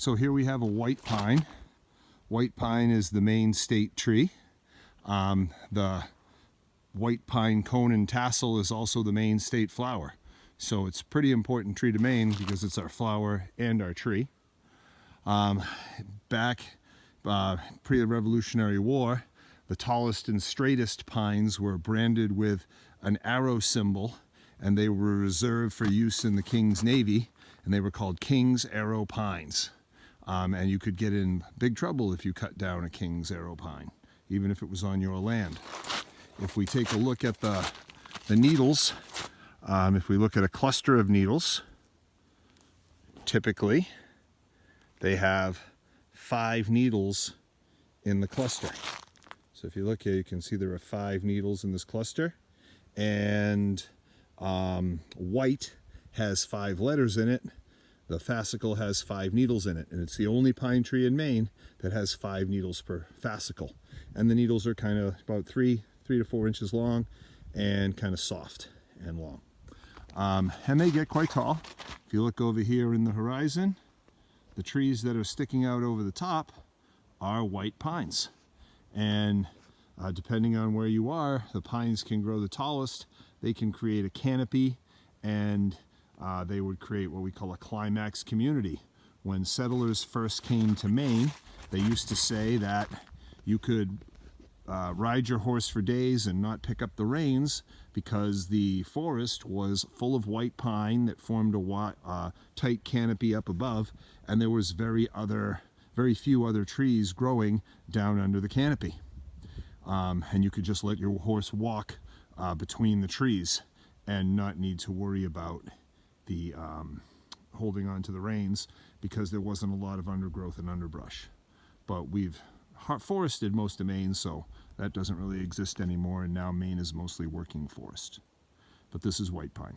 So here we have a white pine. White pine is the Maine state tree. The white pine cone and tassel is also the Maine state flower. So it's a pretty important tree to Maine because it's our flower and our tree. Back pre-Revolutionary War, the tallest and straightest pines were branded with an arrow symbol, and they were reserved for use in the King's Navy, and they were called King's Arrow pines. And you could get in big trouble if you cut down a King's Arrow pine, even if it was on your land. If we take a look at the needles, if we look at a cluster of needles, typically they have 5 needles in the cluster. So if you look here, you can see there are 5 needles in this cluster, and white has 5 letters in it. The fascicle has 5 needles in it, and it's the only pine tree in Maine that has 5 needles per fascicle. And the needles are kind of about 3 to 4 inches long and kind of soft and long. And they get quite tall. If you look over here in the horizon, the trees that are sticking out over the top are white pines. And depending on where you are, the pines can grow the tallest. They can create a canopy, and they would create what we call a climax community. When settlers first came to Maine, they used to say that you could ride your horse for days and not pick up the reins because the forest was full of white pine that formed a tight canopy up above, and there was very few other trees growing down under the canopy. And you could just let your horse walk between the trees and not need to worry about the holding on to the reins because there wasn't a lot of undergrowth and underbrush. But we've forested most of Maine, so that doesn't really exist anymore, and now Maine is mostly working forest. But this is white pine.